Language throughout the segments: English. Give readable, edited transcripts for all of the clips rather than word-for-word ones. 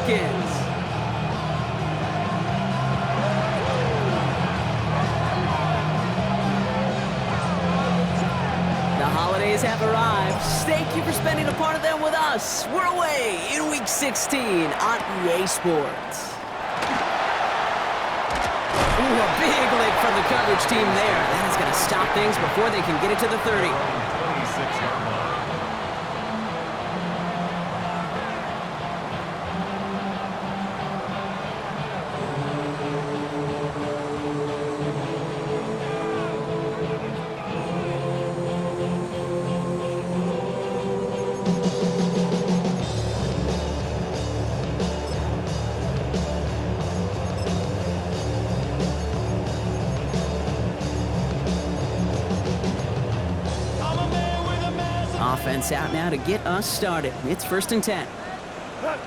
seconds. The holidays have arrived. Thank you for spending a part of them with us. We're away in Week 16 on EA Sports. Ooh, a big lick from the coverage team there. That is going to stop things before they can get it to the 30. Offense out now to get us started. It's 1st and 10. We're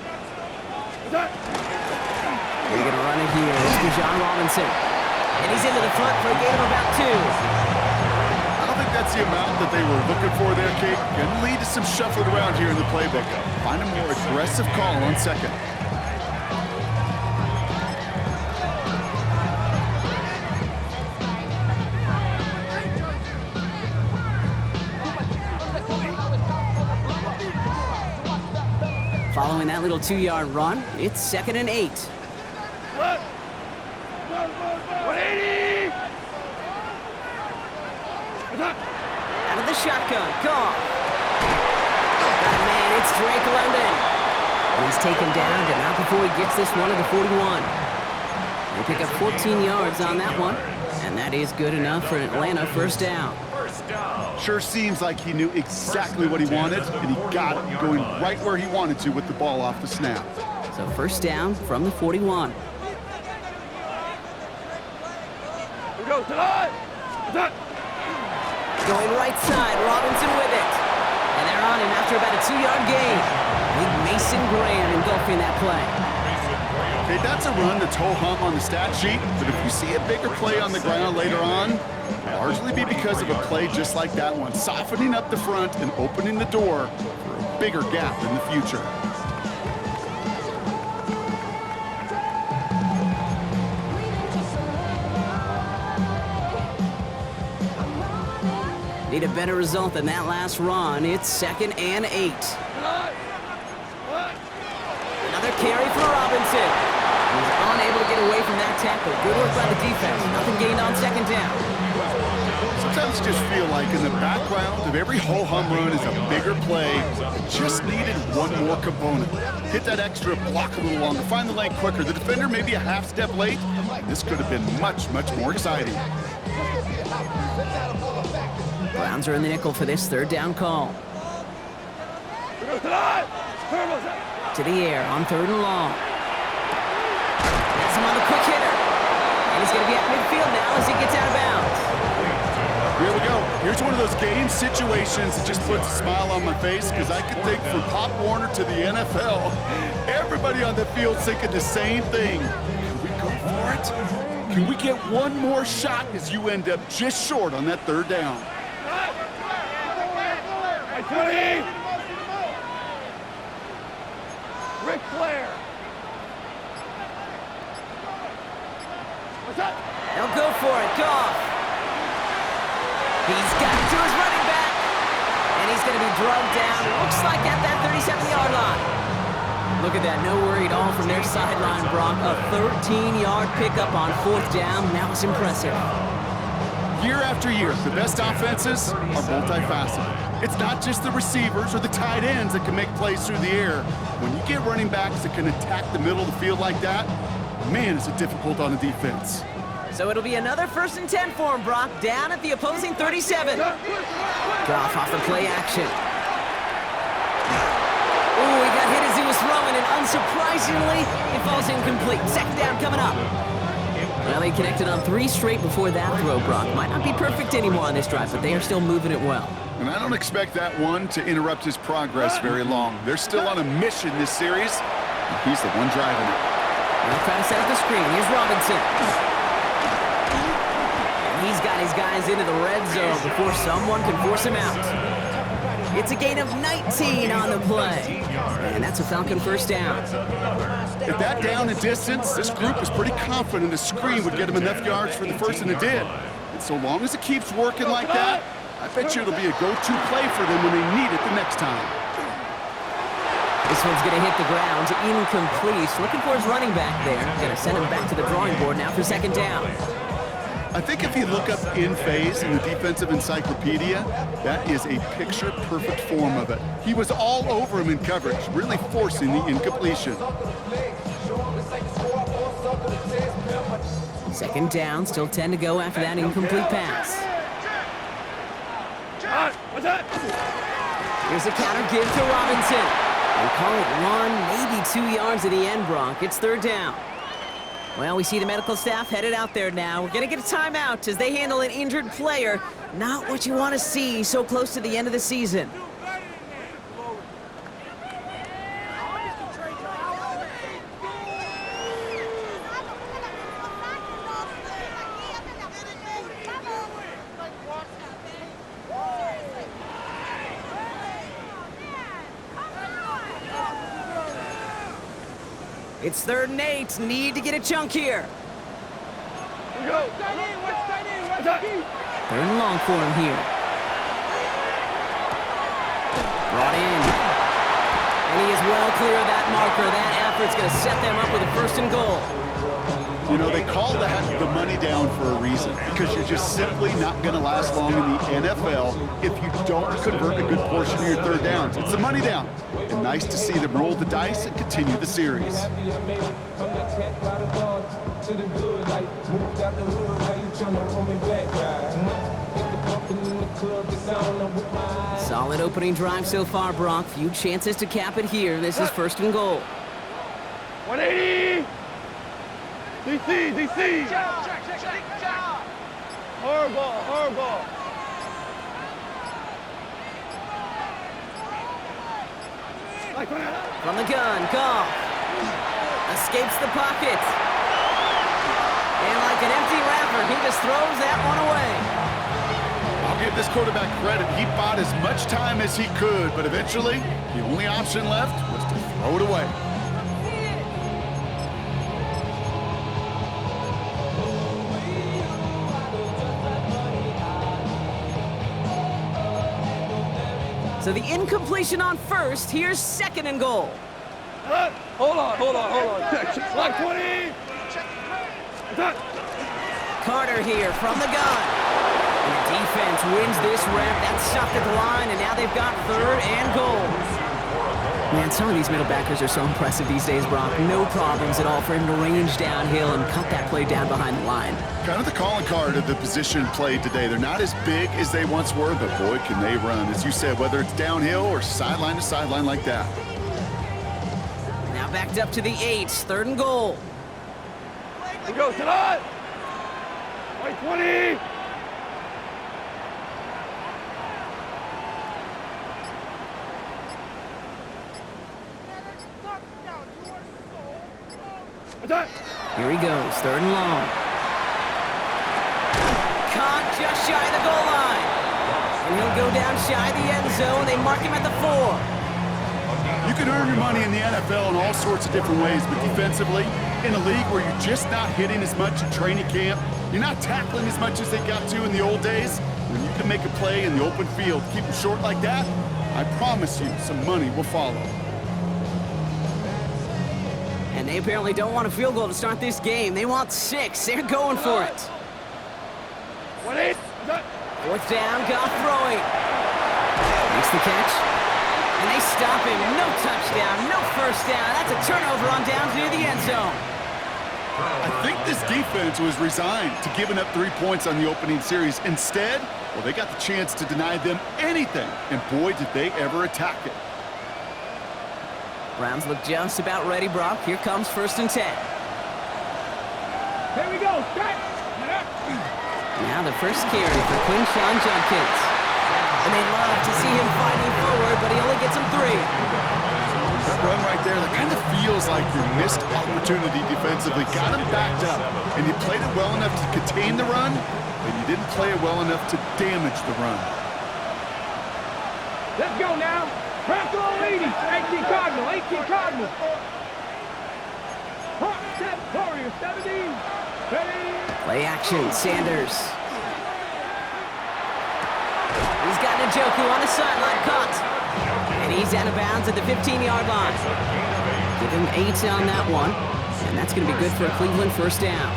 going to run it here. It's John Robinson. And he's into the front for a gain of about 2. I don't think that's the amount that they were looking for there, Kate. Going to lead to some shuffling around here in the playbook. Find a more aggressive call on second. Following that little 2-yard run, it's 2nd and 8. Out of the shotgun, Goff. Got a man, it's Drake London. And he's taken down, but not before he gets this one at the 41. They pick up 14 yards on that one, and that is good enough for an Atlanta 1st down. Sure seems like he knew exactly what he wanted, and he got it going right where he wanted to with the ball off the snap. So 1st down from the 41. Going right side, Robinson with it. And they're on him after about a 2-yard gain. Big Mason Graham engulfing that play. Okay, that's a run that's ho-hum on the stat sheet, but if you see a bigger play on the ground later on, largely be because of a play just like that one, softening up the front and opening the door for a bigger gap in the future. Need a better result than that last run. It's 2nd and 8. Another carry for Robinson. He's unable to get away from that tackle. Good work by the defense. Nothing gained on 2nd down. Sometimes you just feel like in the background of every ho-hum run is a bigger play. Just needed one more component. Hit that extra block a little longer. Find the lane quicker. The defender may be a half step late. This could have been much, much more exciting. Browns are in the nickel for this 3rd down call. To the air on 3rd and long. That's him on the quick hitter. And he's going to be at midfield now as he gets out of bounds. Here we go. Here's one of those game situations that just puts a smile on my face because I can think from Pop Warner to the NFL, everybody on the field thinking the same thing. Can we go for it? Can we get one more shot as you end up just short on that 3rd down? 20! Ric Flair! What's that? They'll go for it. Goff. He's got it to his running back. And he's going to be drugged down. Looks like at that 37-yard line. Look at that. No worry at all from their sideline, Brock. A 13-yard pickup on 4th down. That was impressive. Year after year, the best offenses are multifaceted. It's not just the receivers or the tight ends that can make plays through the air. When you get running backs that can attack the middle of the field like that, man, is it difficult on the defense. So it'll be another 1st and 10 for him, Brock, down at the opposing 37. Goff off the play action. Ooh, he got hit as he was throwing, and unsurprisingly, it falls incomplete. 2nd down coming up. Well, he connected on 3 straight before that throw, Brock. Might not be perfect anymore on this drive, but they are still moving it well. And I don't expect that one to interrupt his progress very long. They're still on a mission this series, and he's the one driving it. They'll try to set up the screen. Here's Robinson. And he's got his guys into the red zone before someone can force him out. It's a gain of 19 on the play. And that's a Falcon first down. At that down and distance, this group was pretty confident a screen would get them enough yards for the first, and it did. And so long as it keeps working like that, I bet you it'll be a go-to play for them when they need it the next time. This one's going to hit the ground, incomplete. Looking for his running back there. Going to send him back to the drawing board now for second down. I think if you look up in phase in the defensive encyclopedia, that is a picture-perfect form of it. He was all over him in coverage, really forcing the incompletion. Second down, still 10 to go after that incomplete pass. What's that? Here's a counter give to Robinson. They call it 1, maybe 2 yards at the end, Bronk. It's third down. Well, we see the medical staff headed out there now. We're going to get a timeout as they handle an injured player. Not what you want to see so close to the end of the season. It's 3rd and 8. Need to get a chunk here. Here we go. What's that? 3rd and long for him here. Brought in. And he is well clear of that marker. That effort's going to set them up with a 1st and goal. You know, they call that the money down for a reason, because you're just simply not going to last long in the NFL if you don't convert a good portion of your 3rd downs. It's the money down. And nice to see them roll the dice and continue the series. Solid opening drive so far, Brock. Few chances to cap it here. This is 1st and goal. 180. DC. Hardball. From the gun, Goff. Escapes the pocket. And like an empty wrapper, he just throws that one away. I'll give this quarterback credit. He bought as much time as he could, but eventually, the only option left was to throw it away. So the incompletion on 1st. Here's 2nd and goal. Hold on. Check. Like 20. Carter here from the gun. And the defense wins this rep. That's stopped at the line, and now they've got 3rd and goal. Man, some of these middle backers are so impressive these days, Brock. No problems at all for him to range downhill and cut that play down behind the line. Kind of the calling card of the position played today. They're not as big as they once were, but boy, can they run. As you said, whether it's downhill or sideline to sideline like that. Now backed up to the 8, 3rd and goal. Here we go, tonight. Like 20. Here he goes, 3rd and long. Caught just shy of the goal line. And he'll go down shy of the end zone. They mark him at the 4. You can earn your money in the NFL in all sorts of different ways, but defensively, in a league where you're just not hitting as much in training camp, you're not tackling as much as they got to in the old days, when you can make a play in the open field, keep it short like that, I promise you some money will follow. And they apparently don't want a field goal to start this game. They want 6. They're going for it. 1-8. 4th down, Goff throwing. Makes the catch. And they stop him. No touchdown, no 1st down. That's a turnover on downs near the end zone. I think this defense was resigned to giving up 3 points on the opening series. Instead, well, they got the chance to deny them anything. And boy, did they ever attack it. Browns look just about ready, Brock. Here comes 1st and 10. Here we go. Now the first carry for Quinshawn Judkins. And they love to see him fighting forward, but he only gets him 3. That run right there, that kind of feels like your missed opportunity defensively. Got him backed up, and you played it well enough to contain the run, but you didn't play it well enough to damage the run. Let's go now. Press all 80. 18 Cardinal. 18 Cardinal. Hot step Warrior 17. Ready. Play action, Sanders. He's got Njoku on the sideline, caught. And he's out of bounds at the 15-yard line. Give him 8 on that one. And that's going to be good for a Cleveland first down.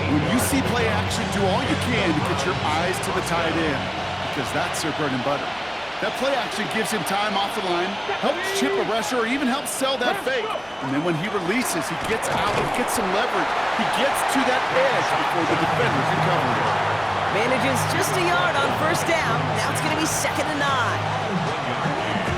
When you see play action, do all you can to get your eyes to the tight end, because that's their bread and butter. That play action gives him time off the line, helps chip a rusher, or even helps sell that fake. And then when he releases, he gets out and gets some leverage. He gets to that edge before the defender can cover it. Manages just a yard on first down. Now it's going to be 2nd and 9.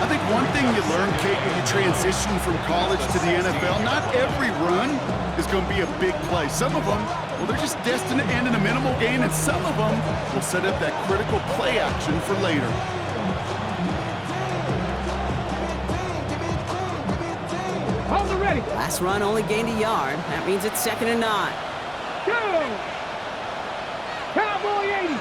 I think one thing you learn, Kate, when you transition from college to the NFL, not every run is going to be a big play. Some of them, well, they're just destined to end in a minimal gain, and some of them will set up that critical play action for later. Hold it ready. Last run only gained a yard. That means it's 2nd and 9. Go. Cowboy 80.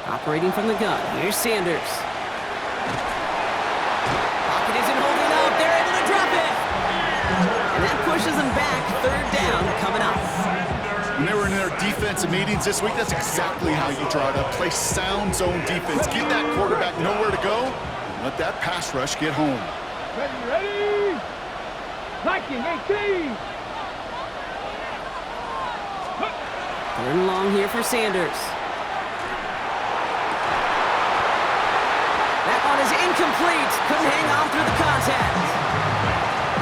Operating from the gun. Here's Sanders. Pocket isn't holding up. They're able to drop it. And that pushes them back. 3rd down coming up. When they were in their defensive meetings this week, that's exactly how you draw it up. Play sound zone defense. Get that quarterback nowhere to go, and let that pass rush get home. Ready. Viking 18. 3rd and long here for Sanders. That one is incomplete. Couldn't hang on through the contact.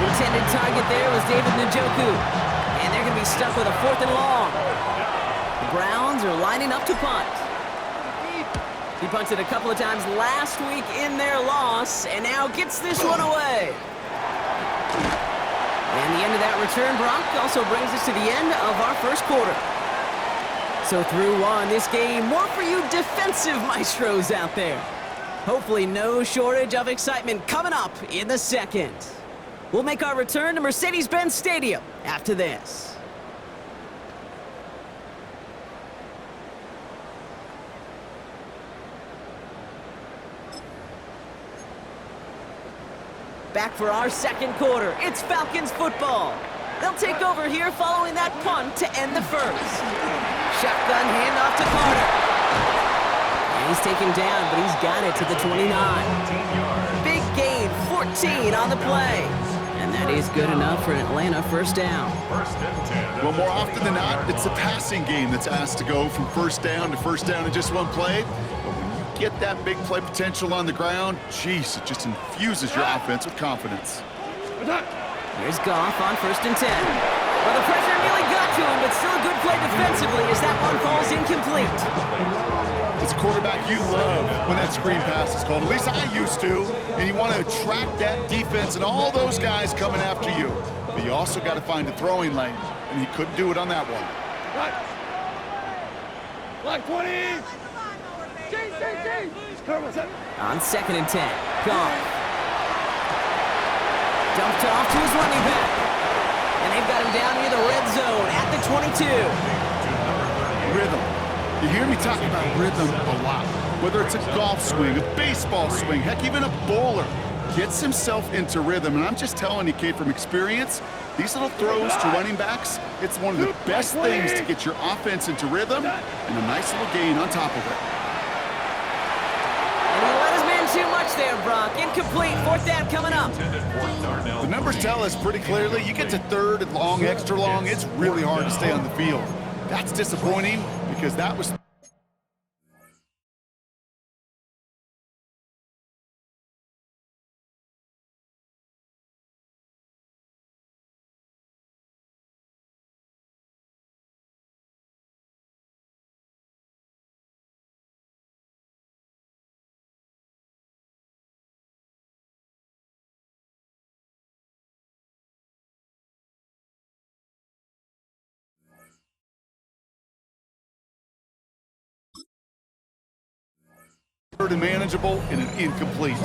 The intended target there was David Njoku. And they're going to be stuck with a 4th and long. The Browns are lining up to punt. He punted a couple of times last week in their loss, and now gets this one away. And the end of that return, Brock, also brings us to the end of our first quarter. So through one, this game, more for you defensive maestros out there. Hopefully no shortage of excitement coming up in the second. We'll make our return to Mercedes-Benz Stadium after this. Back for our second quarter. It's Falcons football. They'll take over here following that punt to end the first. Shotgun handoff to Carter. And he's taken down, but he's got it to the 29. Big gain, 14 on the play. And that is good enough for an Atlanta first down. Well, more often than not, it's the passing game that's asked to go from first down in just one play. But when you get that big play potential on the ground, geez, it just infuses your offense with confidence. Here's Goff on 1st and 10. Well, the pressure nearly got to him, but still a good play defensively as that one falls incomplete. As a quarterback, you love when that screen pass is called. At least I used to. And you want to attract that defense and all those guys coming after you. But you also got to find a throwing lane, and he couldn't do it on that one. Black 20. On 2nd and 10, Goff. Dumped off to his running back. And they've got him down near the red zone at the 22. Rhythm. You hear me talk about rhythm a lot. Whether it's a golf swing, a baseball swing, heck, even a bowler gets himself into rhythm. And I'm just telling you, Kate, from experience, these little throws to running backs, it's one of the best things to get your offense into rhythm and a nice little gain on top of it. And he let his man too much there, Brock. Incomplete, 4th down coming up. The numbers tell us pretty clearly, you get to 3rd and long, extra long, it's really hard to stay on the field. That's disappointing because that was... and manageable and an incomplete.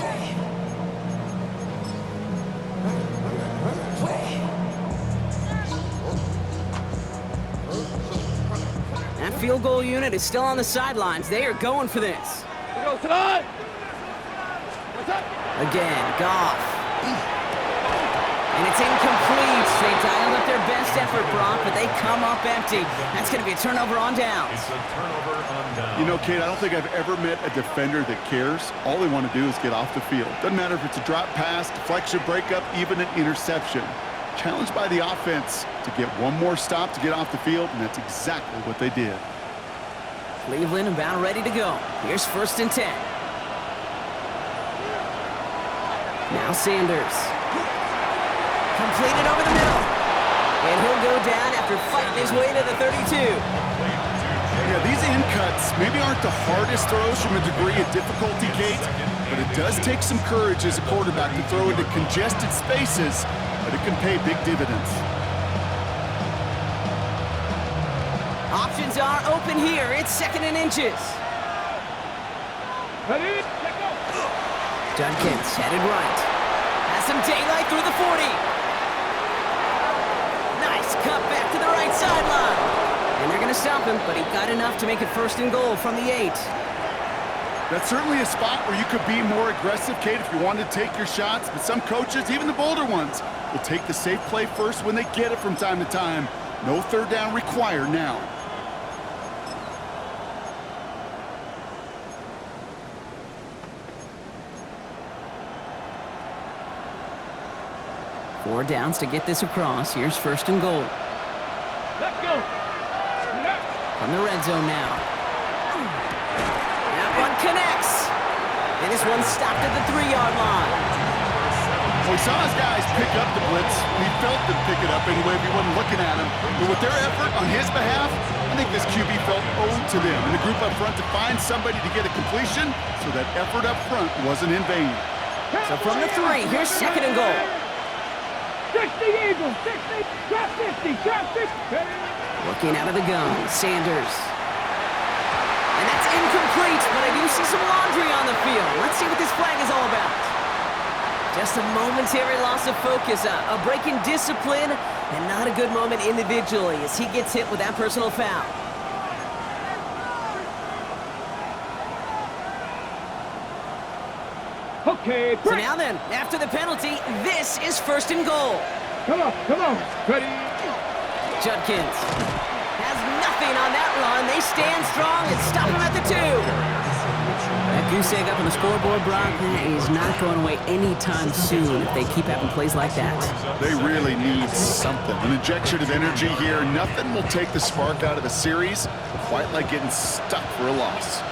field goal unit is still on the sidelines. They are going for this. Go, son! What's up? Again, Goff. And it's incomplete. They dialed up their best effort, Brock, but they come up empty. That's going to be a turnover on downs. It's a turnover on downs. You know, Kate, I don't think I've ever met a defender that cares. All they want to do is get off the field. Doesn't matter if it's a drop pass, deflection, breakup, even an interception. Challenged by the offense to get one more stop to get off the field, and that's exactly what they did. Cleveland about ready to go. Here's 1st and 10. Now Sanders. Completed over the middle. And he'll go down after fighting his way to the 32. Yeah, these in cuts maybe aren't the hardest throws from a degree of difficulty, Kate, but it does take some courage as a quarterback to throw into congested spaces, but it can pay big dividends. Options are open here. It's 2nd and inches. Ready? Let go! Judkins headed right. Has some daylight through the 40. Nice cut back to the right sideline. And they're going to stop him, but he got enough to make it 1st and goal from the 8. That's certainly a spot where you could be more aggressive, Kate, if you wanted to take your shots. But some coaches, even the bolder ones, will take the safe play first when they get it from time to time. No 3rd down required now. Four downs to get this across. Here's 1st and goal. Let's go! From the red zone now. That one connects. And this one stopped at the 3-yard line. Well, we saw his guys pick up the blitz. We felt them pick it up anyway if we wasn't looking at him. But with their effort on his behalf, I think this QB felt owed to them. And the group up front to find somebody to get a completion, so that effort up front wasn't in vain. So from the 3, here's 2nd and goal. 60 Eagles! 60! Drop 50! Drop 50! Looking out of the gun, Sanders. And that's incomplete, but I do see some laundry on the field. Let's see what this flag is all about. Just a momentary loss of focus, a break in discipline, and not a good moment individually as he gets hit with that personal foul. Okay, So break! now then, after the penalty, this is 1st and goal. Come on, come on! Ready? Judkins has nothing on that run. They stand strong and stop him at the 2. That goose egg up on the scoreboard, Brock, is not going away anytime soon if they keep having plays like that. They really need something. An injection of energy here. Nothing will take the spark out of a series quite like getting stuck for a loss.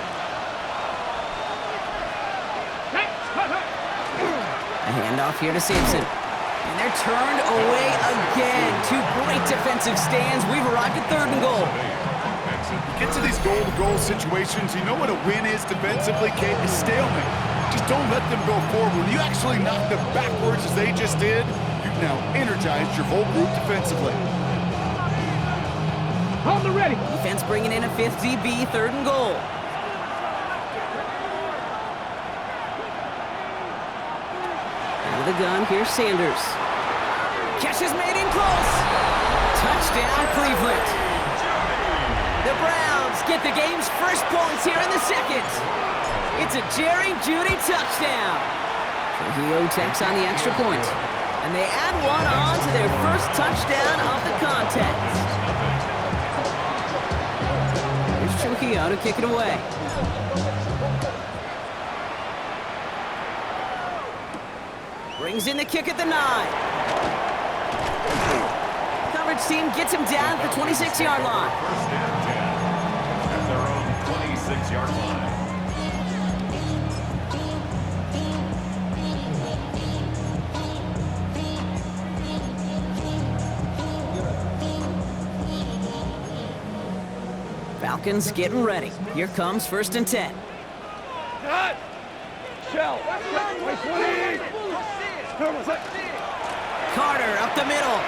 A handoff here to Sampson. And they're turned away again. 2 great defensive stands. We've arrived at 3rd and goal. Get to these goal-to-goal situations. You know what a win is defensively, Kate? A stalemate. Just don't let them go forward. When you actually knock them backwards as they just did, you've now energized your whole group defensively. On the ready! Defense bringing in a 5th DB, 3rd and goal. Out of the gun, here's Sanders. Catch is made in close. Touchdown, Cleveland. The Browns get the game's first points here in the 2nd. It's a Jerry Jeudy touchdown. Trujillo takes on the extra point. And they add one on to their first touchdown of the contest. Here's Trujillo to kick it away. Brings in the kick at the 9. Coverage team gets him down at the 26-yard line. 1st and 10 at their own 26-yard line. Falcons getting ready. Here comes 1st and 10. Cut! Shell! Nice one! Carter up the middle.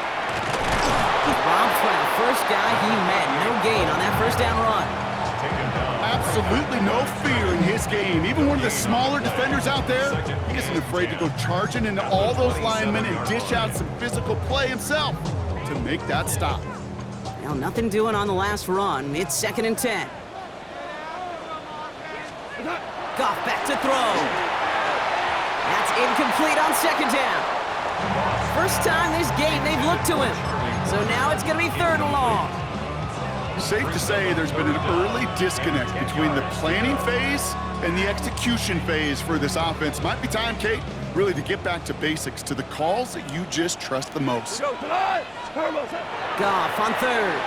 Rob Flat, first guy he met. No gain on that 1st down run. Absolutely no fear in his game. Even one of the smaller defenders out there, he isn't afraid to go charging into all those linemen and dish out some physical play himself to make that stop. Now nothing doing on the last run. It's 2nd and 10. Goff back to throw. That's incomplete on 2nd down. First time this game they've looked to him. So now it's going to be 3rd and long. Safe to say there's been an early disconnect between the planning phase and the execution phase for this offense. Might be time, Kate, really to get back to basics, to the calls that you just trust the most. Goff on 3rd.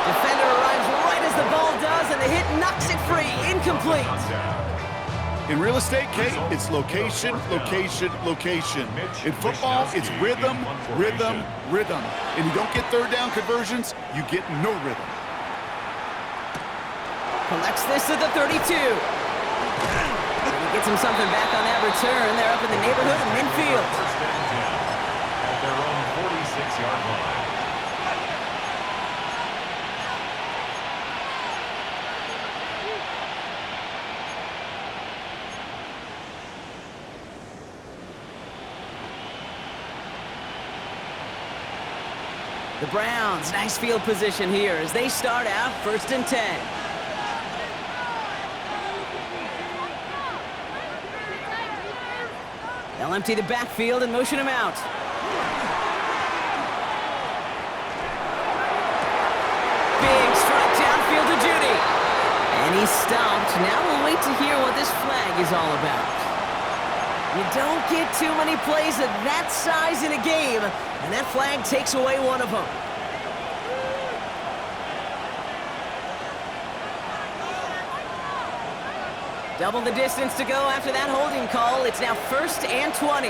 Defender arrives right as the ball does, and the hit knocks it free. Incomplete. In real estate, Kate, it's location, location, location. In football, it's rhythm, rhythm, rhythm. And you don't get 3rd down conversions, you get no rhythm. Collects this at the 32. He gets him something back on that return. They're up in the neighborhood of midfield. At their own 46-yard line. The Browns, nice field position here as they start out 1st and 10. They'll empty the backfield and motion him out. Big strike downfield to Judy. And he's stopped. Now we'll wait to hear what this flag is all about. You don't get too many plays of that size in a game, and that flag takes away one of them. Double the distance to go after that holding call. It's now 1st and 20.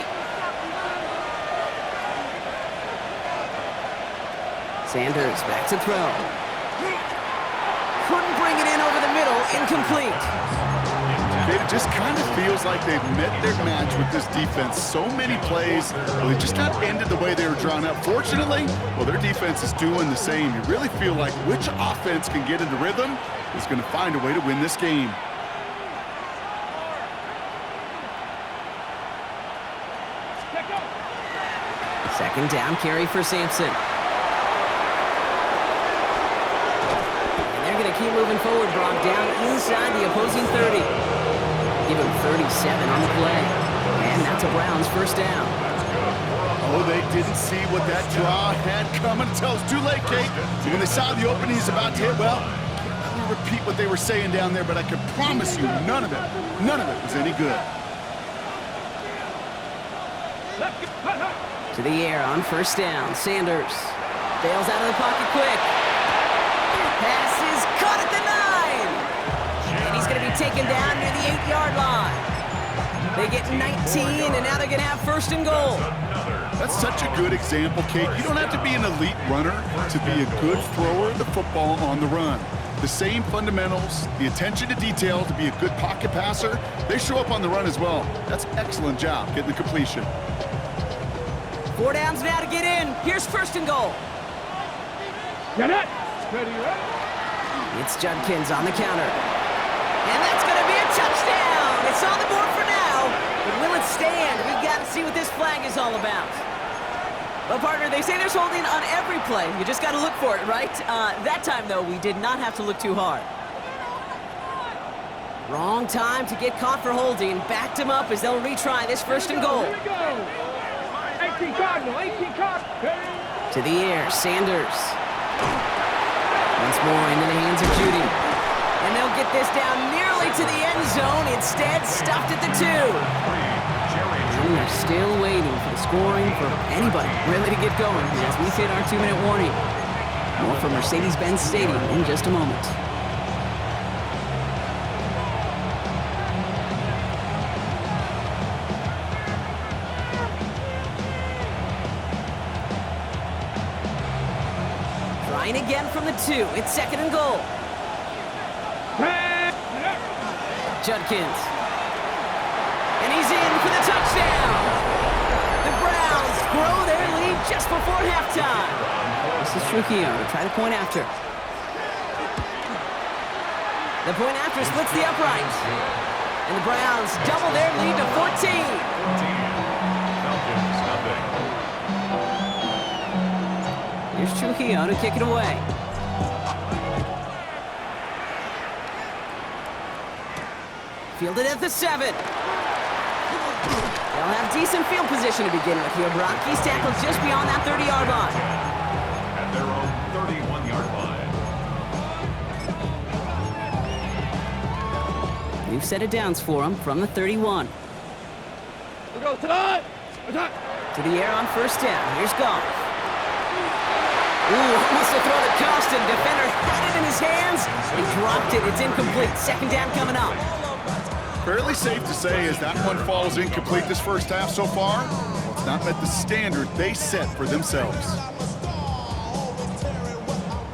Sanders back to throw. Couldn't bring it in over the middle. Incomplete. It just kind of feels like they've met their match with this defense. So many plays, well, they just not ended the way they were drawn up. Fortunately, well, their defense is doing the same. You really feel like which offense can get into rhythm is going to find a way to win this game. Second down carry for Sampson. And they're going to keep moving forward, Brock, down inside the opposing 30. Give him 37 on the play. And that's a Browns 1st down. Oh, they didn't see what that draw had coming until it's too late, Kate. When they saw the opening he's about to hit, well, let me repeat what they were saying down there, but I can promise you none of it was any good. To the air on 1st down. Sanders bails out of the pocket quick. Pass is caught at the 9. And he's going to be taken down near the 8-yard line. They get 19, and now they're going to have 1st and goal. That's such a good example, Kate. You don't have to be an elite runner to be a good thrower of the football on the run. The same fundamentals, the attention to detail to be a good pocket passer, they show up on the run as well. That's an excellent job getting the completion. 4 downs now to get in. Here's 1st and goal. Get it. Ready, ready. It's Judkins on the counter. And that's going to be a touchdown. It's on the board for now. But will it stand? We've got to see what this flag is all about. Well, partner, they say there's holding on every play. You just got to look for it, right? That time, though, we did not have to look too hard. Wrong time to get caught for holding. Backed him up as they'll retry this 1st and goal. Here we go. 18 Cardinal, 18 Cardinal. To the air, Sanders. Once more into the hands of Judy. And they'll get this down nearly to the end zone. Instead, stuffed at the 2. And we're still waiting for the scoring for anybody really to get going as we hit our 2-minute warning. More from Mercedes-Benz Stadium in just a moment. Trying again from the 2. It's 2nd and goal. Judkins. And he's in for the touchdown. The Browns grow their lead just before halftime. This is Trujillo to try the point after. The point after splits the upright. And the Browns double their lead to 14. Falcons, nothing. Here's Trujillo to kick it away. Fielded at the 7. They'll have decent field position to begin with here, Brock. He's tackled just beyond that 30-yard line. At their own 31-yard line. New set of downs for him from the 31. We go tonight. To the air on first down. Here's Goff. Ooh, almost a throw that cost him. Defender had it in his hands. He dropped it. It's incomplete. Second down coming up. Fairly safe to say as that one falls incomplete this first half so far, well, it's not met the standard they set for themselves.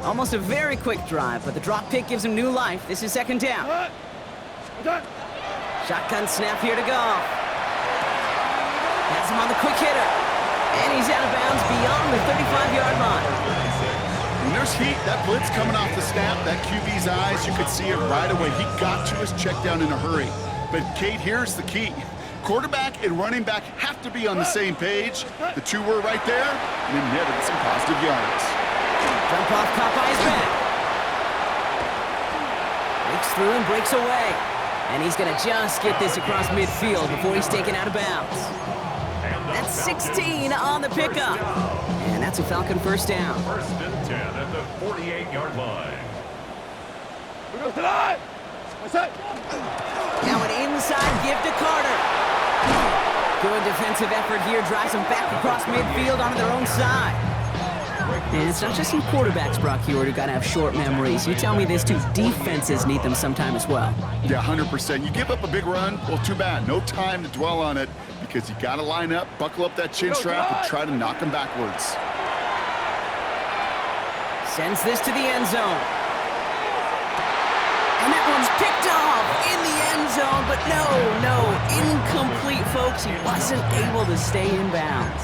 Almost a very quick drive, but the drop pick gives him new life. This is second down. Shotgun snap here to Goff. Has him on the quick hitter. And he's out of bounds beyond the 35-yard line. When there's heat, that blitz coming off the snap, that QB's eyes, you could see it right away. He got to his check down in a hurry. But, Kate, here's the key. Quarterback and running back have to be on the same page. The two were right there, and then netted some positive yards. Jump off, caught by his back. Breaks through and breaks away. And he's going to just get this across midfield before he's taken out of bounds. That's 16 on the pickup. And that's a Falcon first down. First and 10 at the 48-yard line. We go tonight. What's that? Now an inside give to Carter. Good defensive effort here. Drives them back across midfield onto their own side. And it's not just some quarterbacks, Brock Hewitt, who got to have short memories. You tell me these two defenses need them sometime as well. Yeah, 100%. You give up a big run, well, too bad. No time to dwell on it because you got to line up, buckle up that chin strap, and try to knock them backwards. Sends this to the end zone. And that one's picked off in the end zone, but no, incomplete, folks. He wasn't able to stay in bounds.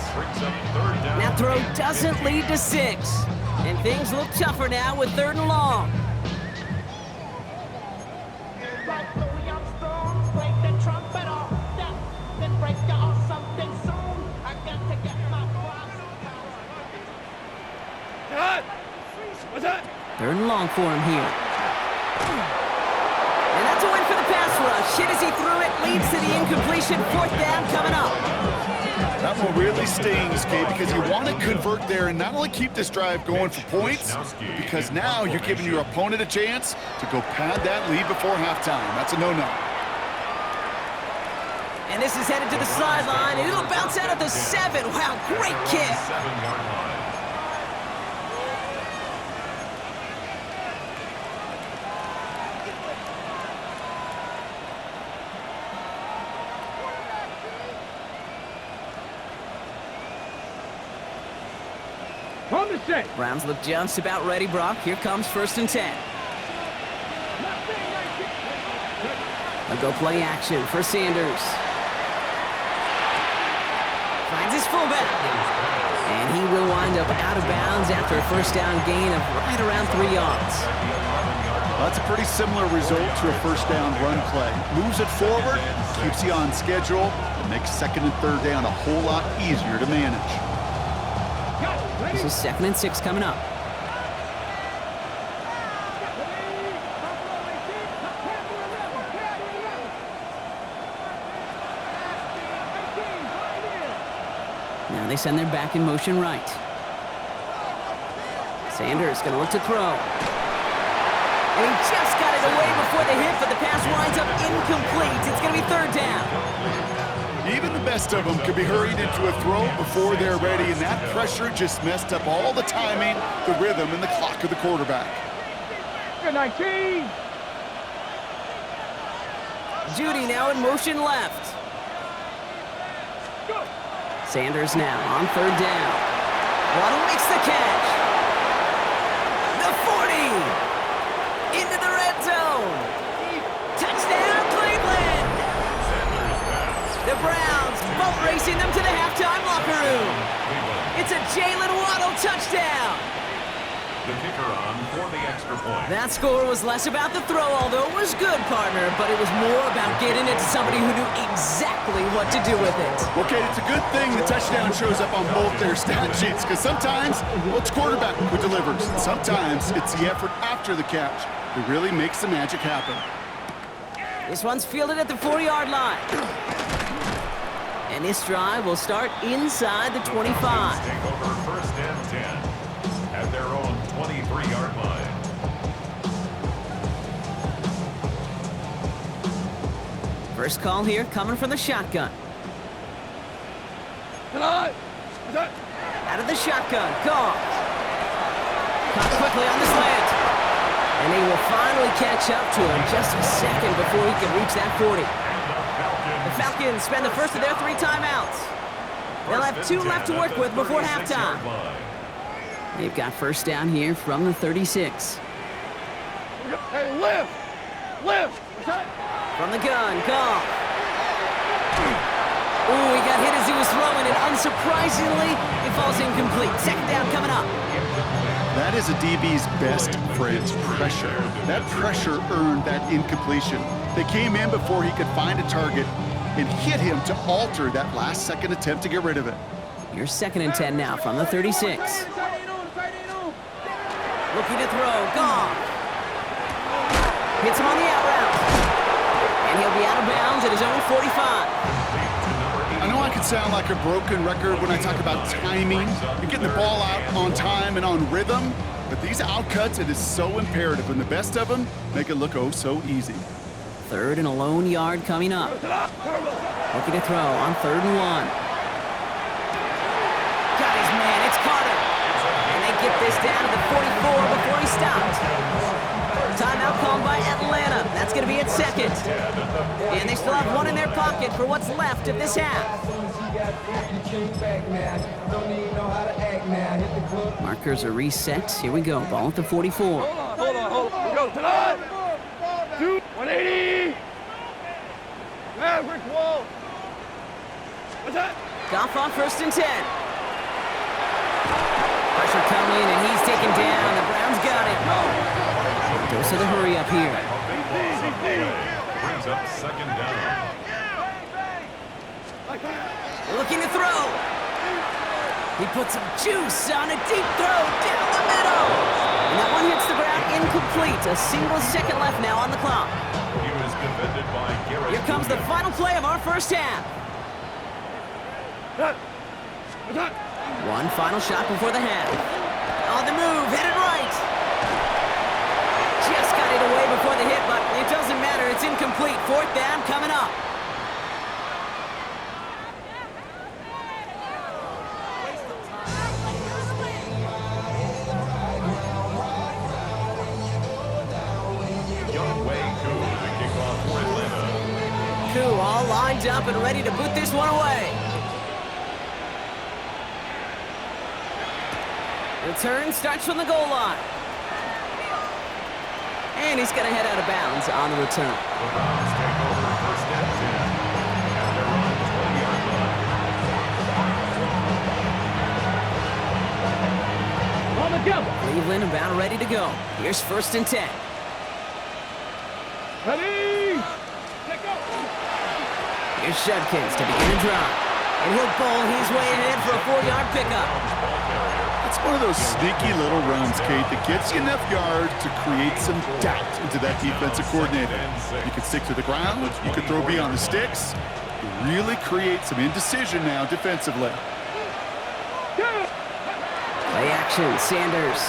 That throw doesn't lead to 6. And things look tougher now with 3rd and long. What's that? 3rd and long for him here. And that's a win for the pass rush. Hit as he threw it, leads to the incompletion. 4th down coming up. That one really stings, Kate, because you want to convert there and not only keep this drive going for points, because now you're giving your opponent a chance to go pad that lead before halftime. That's a no-no. And this is headed to the sideline, and it'll bounce out at the 7. Wow, great kick. 7-yard line. On the set. Browns look just about ready, Brock. Here comes 1st and 10. They'll go play action for Sanders. Finds his fullback. And he will wind up out of bounds after a first down gain of right around 3 yards. Well, that's a pretty similar result to a first down run play. Moves it forward, keeps you on schedule, and makes 2nd and 3rd down a whole lot easier to manage. This is 2nd and 6 coming up. Now they send their back in motion right. Sanders going to look to throw. And he just got it away before the hit, but the pass winds up incomplete. It's going to be 3rd down. Even the best of them could be hurried into a throw before they're ready, and that pressure just messed up all the timing, the rhythm, and the clock of the quarterback. Good 19. Judy now in motion left. Sanders now on 3rd down. Waddle makes the catch. The 40. Into the red zone. Touchdown, Cleveland. The Browns boat racing them to the halftime locker room. It's a Jalen Waddle touchdown. The kicker on for the extra extra point. That score was less about the throw, although it was good, partner, but it was more about getting it to somebody who knew exactly what to do with it. Okay, it's a good thing the touchdown shows up on both their stat sheets, because sometimes, well, it's quarterback who delivers. Sometimes it's the effort after the catch that really makes the magic happen. This one's fielded at the 40-yard line. And this drive will start inside the 25. Take over first and 10 at their own 23-yard line. First call here coming from the shotgun. Out of the shotgun, Goff. Caught quickly on the slant. And he will finally catch up to him just a second before he can reach that 40. The Falcons spend the first of their 3 timeouts. They'll have 2 left to work with before halftime. They've got first down here from the 36. Hey, lift! Lift! From the gun, Goff. Ooh, he got hit as he was throwing, and unsurprisingly, it falls incomplete. Second down coming up. That is a DB's best friend, pressure. That pressure earned that incompletion. They came in before he could find a target and hit him to alter that last-second attempt to get rid of it. You're 2nd and 10 now from the 36. Looking to throw, Goff. Hits him on the out route. And he'll be out of bounds at his own 45. I know I can sound like a broken record when I talk about timing and getting the ball out on time and on rhythm, but these outcuts, it is so imperative, and the best of them make it look oh so easy. 3rd and a lone yard coming up. Looking to throw on 3rd and 1. Got his man, it's Carter. And they get this down to the 44 before he stopped. Timeout called by Atlanta. That's going to be its 2nd. And they still have 1 in their pocket for what's left of this half. Markers are reset. Here we go. Ball at the 44. Hold on. Go to the 180. Maverick wall. What's that? Goff on 1st and 10. Pressure coming, and he's taken down. The Browns got it. Goes to the hurry up here. Brings up 2nd down. Looking to throw. He puts some juice on a deep throw down the middle. And that one hits the ground incomplete. A single second left now on the clock. He was defended by Garrett. Here comes the final play of our first half. One final shot before the half. On the move, headed right. Just got it away before the hit, but it doesn't matter. It's incomplete. 4th down coming up. Koo all lined up and ready to boot this one away. Return starts from the goal line. And he's going to head out of bounds on the return. The Browns take over first and 10 at their own 20-yard line. On the jump. Cleveland about ready to go. Here's 1st and 10. Ready. Let go. Here's Judkins to begin a drive. And he'll bowl his way ahead for a 4-yard pickup. It's one of those sneaky little runs, Kate, that gets you enough yards to create some doubt into that defensive coordinator. You can stick to the ground, you can throw beyond the sticks, you really create some indecision now defensively. Play action, Sanders.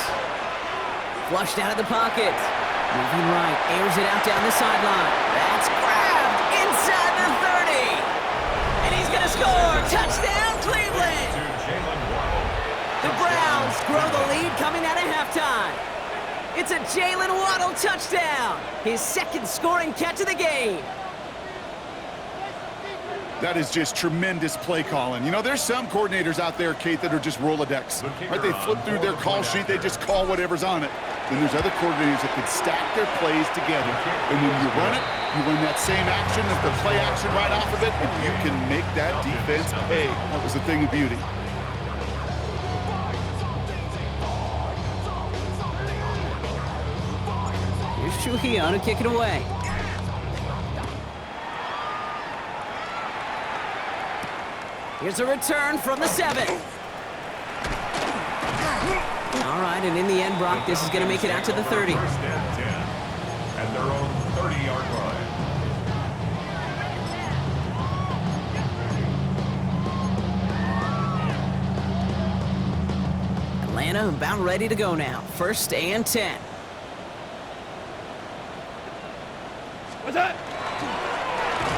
Flushed out of the pocket. Moving right, airs it out down the sideline. That's grabbed inside the 30. And he's going to score. Touchdown, Cleveland. The Browns grow the lead coming out of halftime. It's a Jalen Waddle touchdown. His 2nd scoring catch of the game. That is just tremendous play calling. You know, there's some coordinators out there, Kate, that are just Rolodex. Right? They flip through their call sheet, they just call whatever's on it. Then there's other coordinators that can stack their plays together. And when you run it, you run that same action, the play action right off of it, and you can make that defense pay. That was the thing of beauty. Here's Trujillo to kick it away. Here's a return from the 7. All right, and in the end, Brock, this is going to make it out to the 30. First and 10 at their own 30-yard line. Atlanta about ready to go now. First and 10. What's that?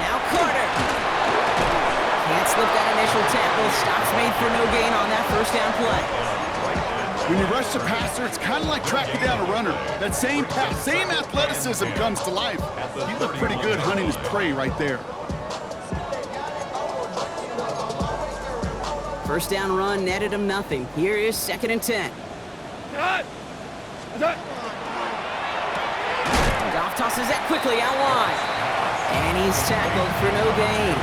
Now Carter. Can't slip that initial tackle. Stops made for no gain on that first down play. When you rush the passer, it's kind of like tracking down a runner. That same pass, same athleticism comes to life. He looked pretty good hunting his prey right there. First down run netted him nothing. Here is second and 10. Cut! What's that? Goff tosses that quickly out wide. And he's tackled for no gain.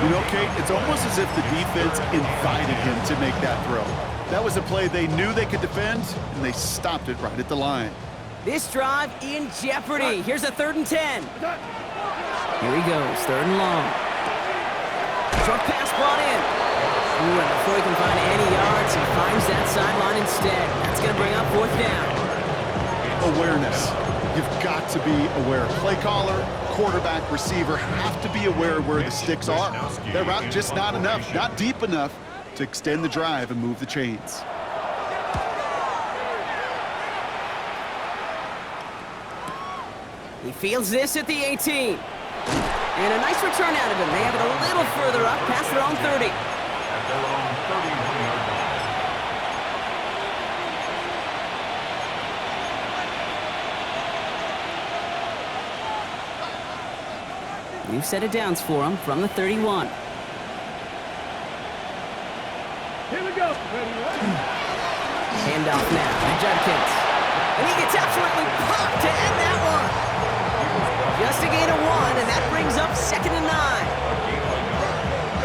You know, Kate, it's almost as if the defense invited him to make that throw. That was a play they knew they could defend, and they stopped it right at the line. This drive in jeopardy. Here's a 3rd and 10. What's that? Here he goes, 3rd and long. Short pass brought in. Ooh, and before he can find any yards, he finds that sideline instead. That's going to bring up 4th down. Awareness. You've got to be aware. Play caller, quarterback, receiver have to be aware of where the sticks are. That route just not enough, not deep enough to extend the drive and move the chains. He fields this at the 18. And a nice return out of him. They have it a little further up past their own 30. At their own 31-yard line. New set of downs for him from the 31. Here we go. Handoff now to Judkins. And he gets absolutely popped to end that one. Just a gain of 1, and that brings up 2nd and 9.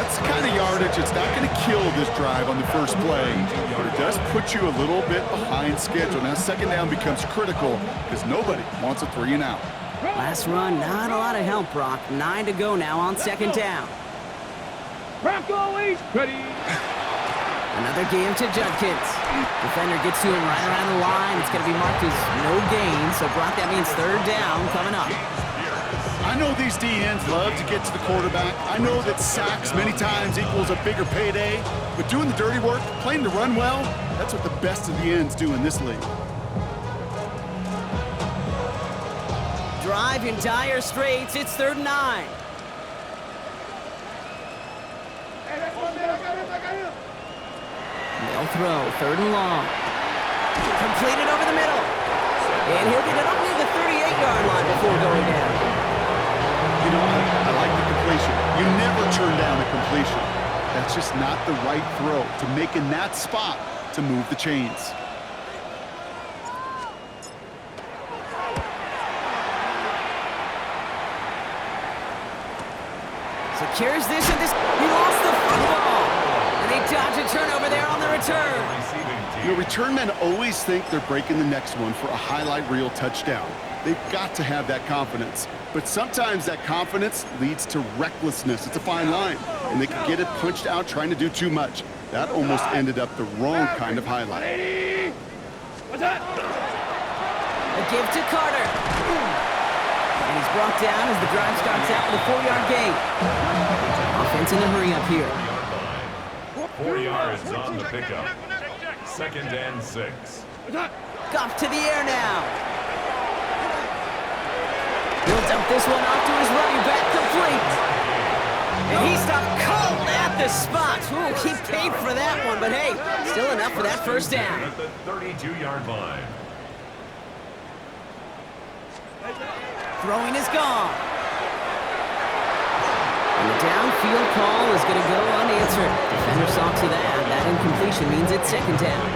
That's the kind of yardage it's not going to kill this drive on the first play, but it does put you a little bit behind schedule. Now second down becomes critical because nobody wants a 3 and out. Last run, not a lot of help, Brock. 9 to go now on 2nd down. Bronco East. Ready. Another game to Judkins. Defender gets to him right around the line. It's going to be marked as no gain, so Brock, that means 3rd down coming up. I know these DNs love to get to the quarterback. I know that sacks many times equals a bigger payday, but doing the dirty work, playing the run well, that's what the best of the ends do in this league. Drive in dire straits. It's 3rd and 9. They'll throw, 3rd and long. Completed over the middle. And he'll get it up near the 38-yard line before going down. You know, I like the completion. You never turn down a completion. That's just not the right throw to make in that spot to move the chains. Secures this and this. He lost the football. And they dodge a turnover there on the return. You know, return men always think they're breaking the next one for a highlight reel touchdown. They've got to have that confidence. But sometimes that confidence leads to recklessness. It's a fine line. And they can get it punched out trying to do too much. That almost ended up the wrong kind of highlight. What's that? A give to Carter. And he's brought down as the drive starts out with a 4-yard gain. Offense in a hurry up here. 4 yards on the pickup. 2nd and 6. Goff to the air now. He'll dump this one off to his running back, complete. And he stopped cold at the spot. Ooh, he paid for that one, but hey, still enough for that first down. At the 32-yard line. Throwing is gone. And the downfield call is going to go unanswered. Defender saw to that. That incompletion means it's 2nd down.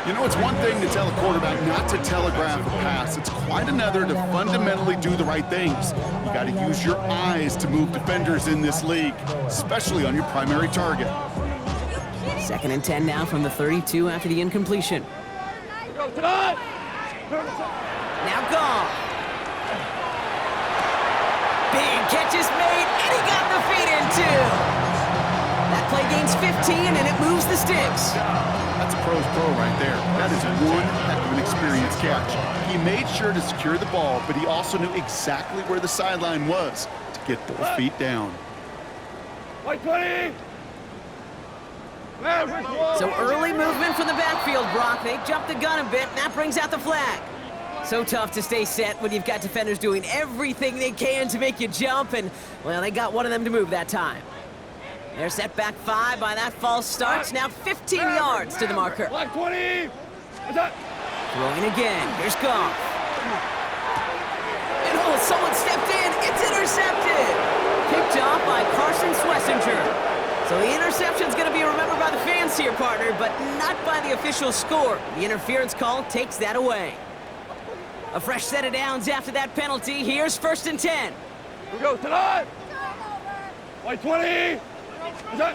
You know, it's one thing to tell a quarterback not to telegraph a pass. It's quite another to fundamentally do the right things. You got to use your eyes to move defenders in this league, especially on your primary target. 2nd and 10 now from the 32 after the incompletion. Now Goff. Big catch is made, and he got the feet in too. That play gains 15, and it moves the sticks. That's a pro's pro right there. That is one heck of an experienced catch. He made sure to secure the ball, but he also knew exactly where the sideline was to get both feet down. White 20. So early movement from the backfield, Brock. They jumped the gun a bit, and that brings out the flag. So tough to stay set when you've got defenders doing everything they can to make you jump, and, well, they got one of them to move that time. They're set back 5 by that false start. Now 15 yards to the marker. Black 20. Throwing again. Here's Goff. And oh, someone stepped in. It's intercepted. Picked off by Carson Schlesinger. So the interception's going to be remembered by the fans here, partner, but not by the official score. The interference call takes that away. A fresh set of downs after that penalty. Here's 1st and 10. We go tonight. White 20. Goff.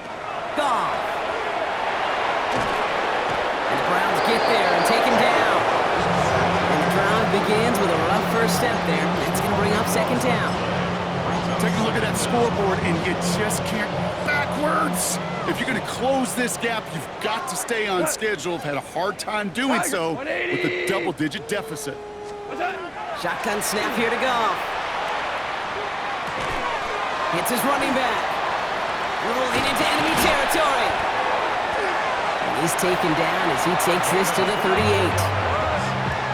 And the Browns get there and take him down. And the drive begins with a rough first step there. That's going to bring up 2nd down. Take a look at that scoreboard, and you just can't backwards. If you're going to close this gap, you've got to stay on schedule. I've had a hard time doing so with a double-digit deficit. Shotgun snap here to Goff. Hits his running back. Rolling into enemy territory. And he's taken down as he takes this to the 38.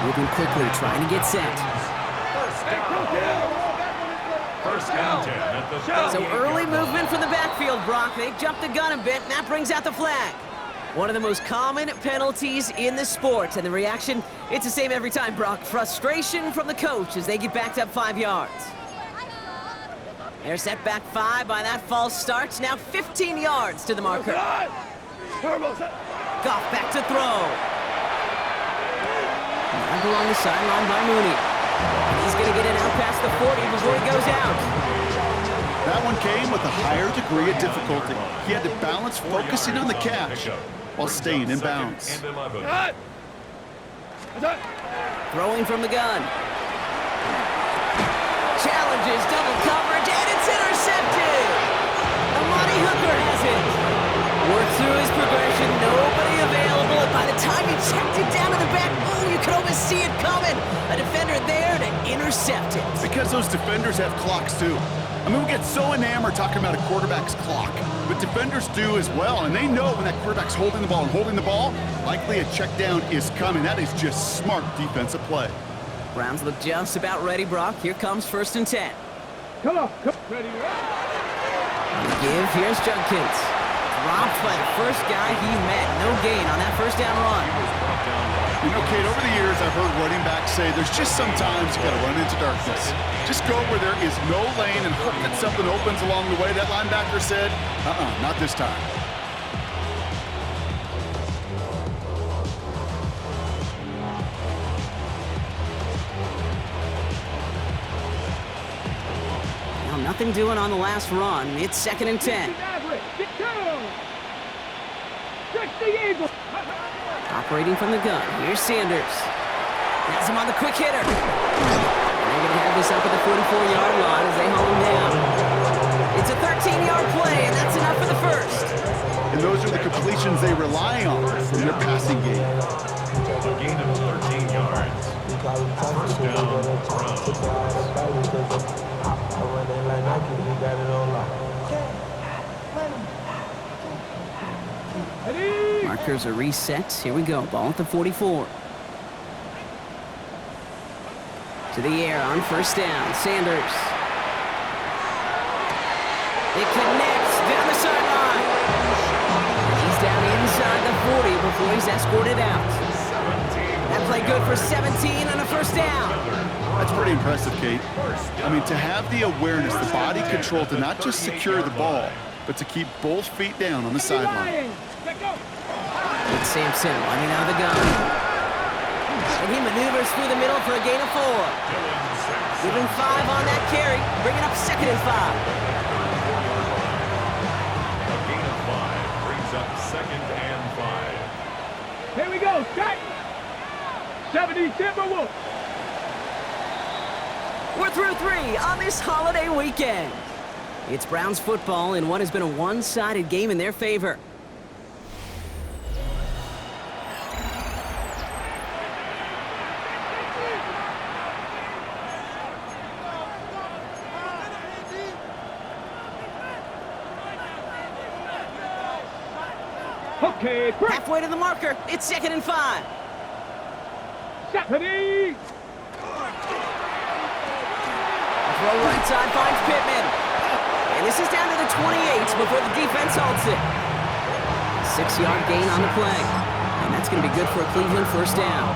Moving quickly, trying to get set. First down 10 at the 38. So early movement from the backfield, Brock. They jumped the gun a bit, and that brings out the flag. One of the most common penalties in the sport, and the reaction, it's the same every time, Brock. Frustration from the coach as they get backed up 5 yards. They're set back 5 by that false start. Now 15 yards to the marker. Goff back to throw. Not along the sideline by Mooney. And he's going to get it out past the 40 before he goes out. That one came with a higher degree of difficulty. He had to balance focusing on the catch while staying in bounds. Throwing from the gun. Challenges double coverage, and it's intercepted! Amani Hooker has it. Worked through his progression, nobody available, and by the time he checked it down to the back, oh, you could almost see it coming. A defender there to intercept it. Because those defenders have clocks too. I mean, we get so enamored talking about a quarterback's clock, but defenders do as well, and they know when that quarterback's holding the ball, likely a check down is coming. That is just smart defensive play. Browns look just about ready, Brock. Here comes 1st and 10. Come on. Ready. Give, here's Judkins. Dropped by the first guy he met. No gain on that 1st down run. You know, Kate, over the years, I've heard running backs say there's just sometimes you got to run into darkness. Just go where there is no lane and hope that something opens along the way. That linebacker said, not this time. Nothing doing on the last run. It's 2nd and 10. Operating from the gun. Here's Sanders. Has him on the quick hitter. And they're going to have this up at the 44-yard line as they haul him down. It's a 13-yard play, and that's enough for the 1st. And those are the completions they rely on in their passing game. A gain of 13 yards. First down, Browns. Markers are reset. Here we go. Ball at the 44. To the air on 1st down. Sanders. It connects down the sideline. He's down inside the 40 before he's escorted out. That play good for 17 and a 1st down. That's pretty impressive, Kate. I mean, to have the awareness, the body control to not just secure the ball, but to keep both feet down on the sideline. It's Sampson running out of the gun. And he maneuvers through the middle for a gain of 4. Giving 5 on that carry, bringing up 2nd and 5. A gain of 5 brings up 2nd and 5. Here we go, start. 70 Timberwolves. We're through 3 on this holiday weekend. It's Browns football in what has been a one-sided game in their favor. Okay, break. Halfway to the marker. It's 2nd and 5. 70. Throw right side finds Pittman. And this is down to the 28 before the defense halts it. 6-yard gain on the play. And that's going to be good for a Cleveland first down.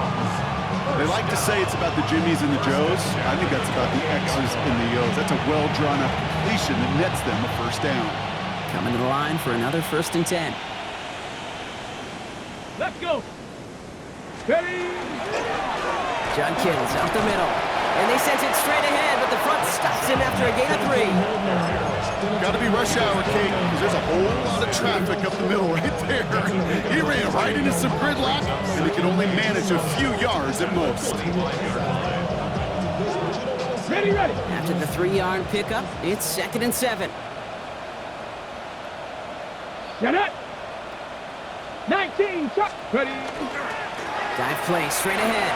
They like to say it's about the Jimmies and the Joes. I think that's about the X's and the O's. That's a well-drawn-up completion that nets them a first down. Coming to the line for another 1st and 10. Let's go. Ready. Judkins up the middle. And they sent it straight ahead, but the front stops him after a gain of 3. Got to be rush hour, Kate, because there's a whole lot of traffic up the middle right there. He ran right into some gridlock, and he can only manage a few yards at most. Ready, ready. After the 3-yard pickup, it's 2nd and 7. Set up. 19, Chuck. Ready. Dive play straight ahead.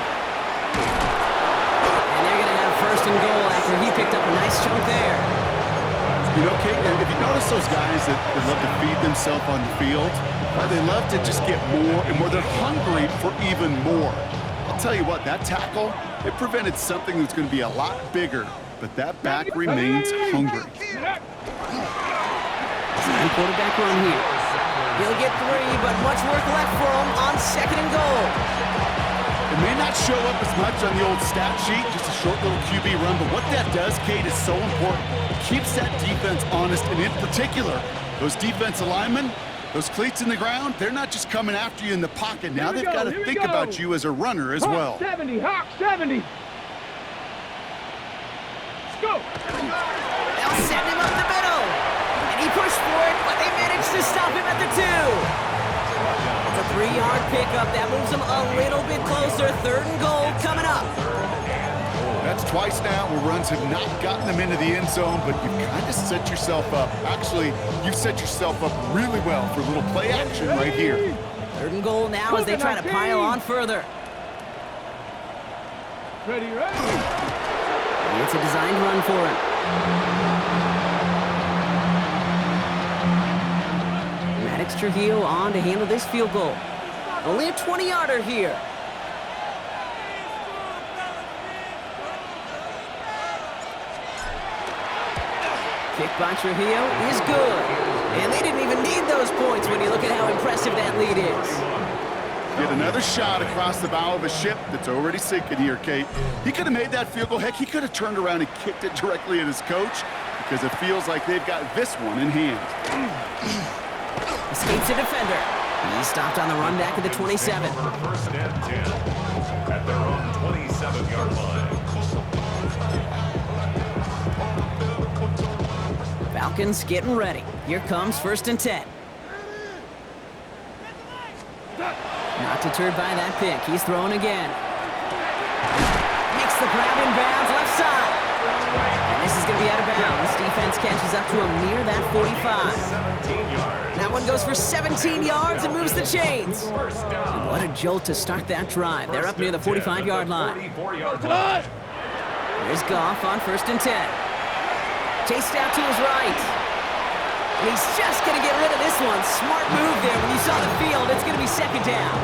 And they're going to have 1st and goal after he picked up a nice chunk there. You know, Kate, if you notice those guys that love to feed themselves on the field, they love to just get more and more. They're hungry for even more. I'll tell you what, that tackle, it prevented something that's going to be a lot bigger, but that back remains hungry. Design quarterback run here. He'll get 3, but much work left for him on 2nd and goal. It may not show up as much on the old stat sheet, just a short little QB run, but what that does, Kate, is so important. Keeps that defense honest, and in particular, those defensive linemen, those cleats in the ground, they're not just coming after you in the pocket. Now they've got to think about you as a runner as well. 70, Hawk 70. Let's go. They'll send him up the middle. And he pushed for it, but they managed to stop him at the 2. It's a 3-yard pickup. That moves them a little bit closer. 3rd and goal coming up. That's twice now where runs have not gotten them into the end zone, but you've kind of set yourself up. Actually, you've set yourself up really well for a little play action right here. 3rd and goal now as they try to pile on further. Ready, ready. It's a designed run for him. Maddox Trujillo on to handle this field goal. Only a 20-yarder here. Kick by Trujillo is good. And they didn't even need those points when you look at how impressive that lead is. Get another shot across the bow of a ship that's already sinking here, Kate. He could have made that field goal. Heck, he could have turned around and kicked it directly at his coach because it feels like they've got this one in hand. Escapes a defender. He's stopped on the run back at the 27. For 1st and 10 at their own 27-yard line. Falcons getting ready. Here comes 1st and 10. Not deterred by that pick. He's throwing again. Makes the grab in bounds left side. And this is going to be out of bounds. Defense catches up to him near that 45. 17 yards. That one goes for 17 yards and moves the chains. And what a jolt to start that drive. They're up near the 45-yard line. 44-yard line. Here's Goff on 1st and 10. Chased out to his right. And he's just going to get rid of this one. Smart move there. When you saw the field, it's going to be 2nd down.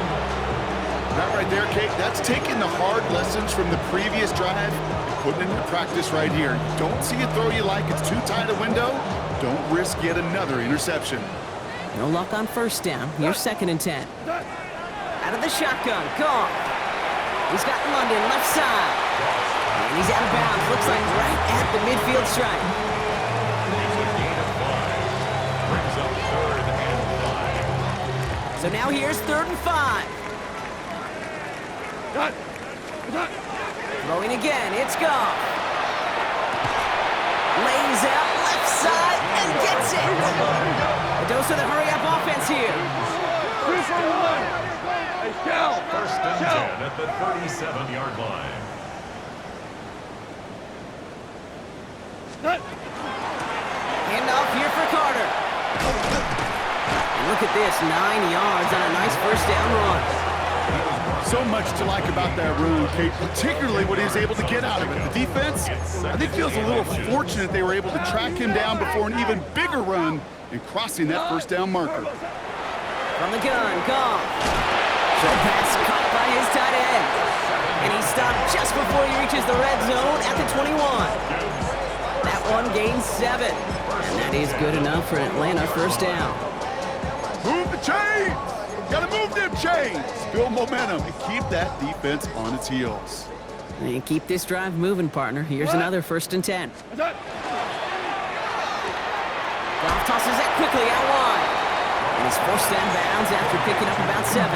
That right there, Kate, that's taking the hard lessons from the previous drive and putting it into practice right here. Don't see a throw you like. It's too tight a window. Don't risk yet another interception. No luck on 1st down. Here's 2nd and 10. Out of the shotgun. Goff. He's got London left side. And he's out of bounds. Looks like right at the midfield stripe. So now here's 3rd and 5. Throwing again, it's Goff. Lays out left side and gets it. A dose of the hurry-up offense here. 3 for 1. First and 10 at the 37-yard line. Handoff here for Carter. And look at this, 9 yards on a nice first down run. So much to like about that run, Kate, particularly what he was able to get out of it. The defense, I think, feels a little fortunate they were able to track him down before an even bigger run and crossing that first down marker. From the gun, Goff. Short pass caught by his tight end. And he stopped just before he reaches the red zone at the 21. That one gains 7. And that is good enough for an Atlanta first down. Move the chains! Gotta move them chains! Build momentum and keep that defense on its heels. And keep this drive moving, partner. Here's another first and 10. Goff tosses that quickly out wide. And he's forced out of bounds after picking up about 7.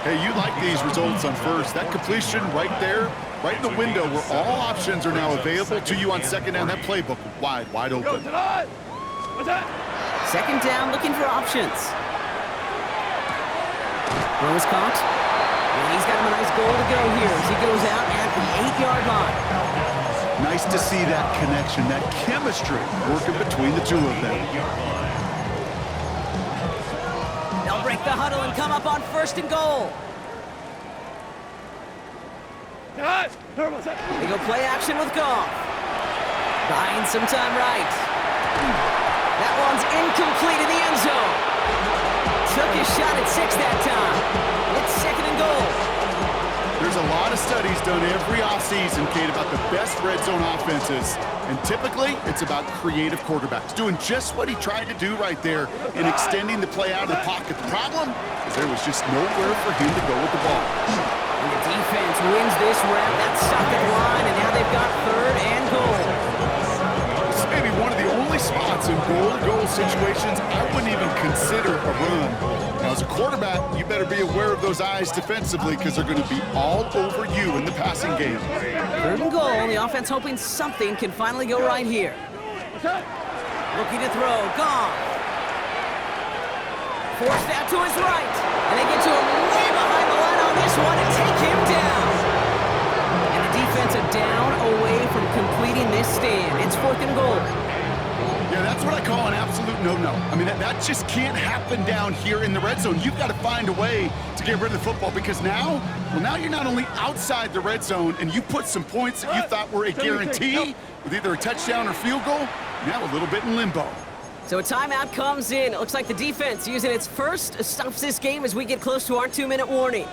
Hey, you like these results on first. That completion right there, right in the window where all options are now available to you on second down. That playbook wide open. Second down, looking for options. Throw is caught. And he's got him a nice goal to go here as he goes out at the 8-yard line. Nice to see that connection, that chemistry working between the two of them. They'll break the huddle and come up on first and goal. They go play action with Goff. Buying some time right. That one's incomplete in the end zone. Took his shot at 6 that time. It's second and goal. There's a lot of studies done every offseason, Kate, about the best red zone offenses. And typically, it's about creative quarterbacks, doing just what he tried to do right there and extending the play out of the pocket. The problem is there was just nowhere for him to go with the ball. And the defense wins this rep. That's stuck at the line, and now they've got third and goal. This is maybe one of the only spots in goal-to-goal situations I wouldn't even consider a run. Now, as a quarterback, you better be aware of those eyes defensively because they're going to be all over you in the passing game. Third and goal. The offense hoping something can finally go right here. Looking to throw. Goff. Forced out to his right. And they get to him way behind the line on this one and take him down. And the defense a down away from completing this stand. It's fourth and goal. Yeah, that's what I call an absolute no-no. I mean, that just can't happen down here in the red zone. You've got to find a way to get rid of the football because now you're not only outside the red zone and you put some points that you thought were a guarantee with either a touchdown or field goal, now a little bit in limbo. So a timeout comes in. It looks like the defense using its first stops this game as we get close to our 2-minute warning.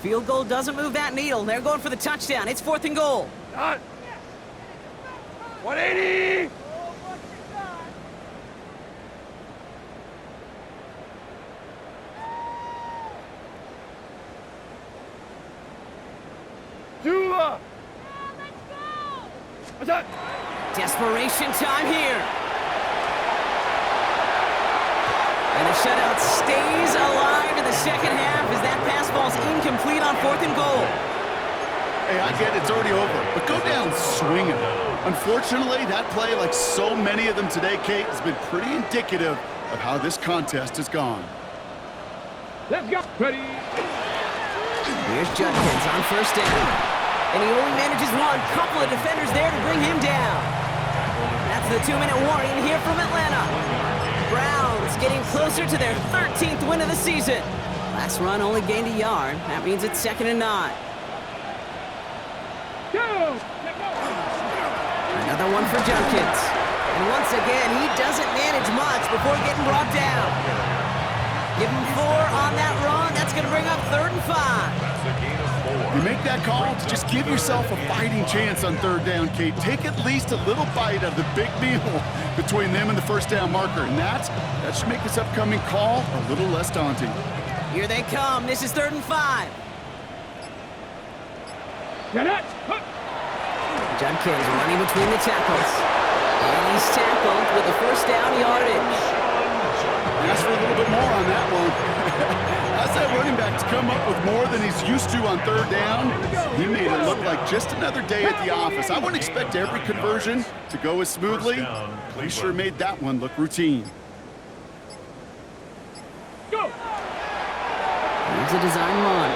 Field goal doesn't move that needle. They're going for the touchdown. It's fourth and goal. 180! Dula! Desperation time here. And the shutout stays alive in the second half as that pass ball's incomplete on fourth and goal. Hey, I get it's already over, but go down swinging. Unfortunately, that play, like so many of them today, Kate, has been pretty indicative of how this contest has gone. Let's go. Ready. Here's Judkins on first down. And he only manages one. Couple of defenders there to bring him down. That's the 2-minute warning here from Atlanta. Browns getting closer to their 13th win of the season. Last run only gained a yard. That means it's 2nd and 9. Another one for Judkins. And once again, he doesn't manage much before getting brought down. Give him 4 on that run. That's going to bring up 3rd and 5. That's a gain of 4. You make that call to just give yourself a fighting chance on third down, Kate. Take at least a little bite of the big meal between them and the first down marker. And that should make this upcoming call a little less daunting. Here they come. This is 3rd and 5. Judkins running between the tackles. And he's tackled with the first down yardage. Ask for a little bit more on that one. How's that running back to come up with more than he's used to on third down. He made it look like just another day at the office. I wouldn't expect every conversion to go as smoothly. He sure made that one look routine. Go! Here's a design run.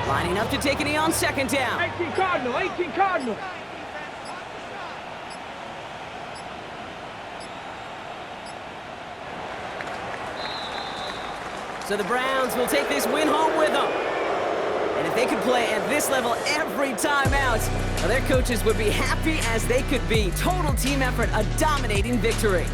Lining up to take a knee on second down. 18 Cardinal, 18 Cardinal. So the Browns will take this win home with them. And if they could play at this level every time out, well, their coaches would be happy as they could be. Total team effort, a dominating victory.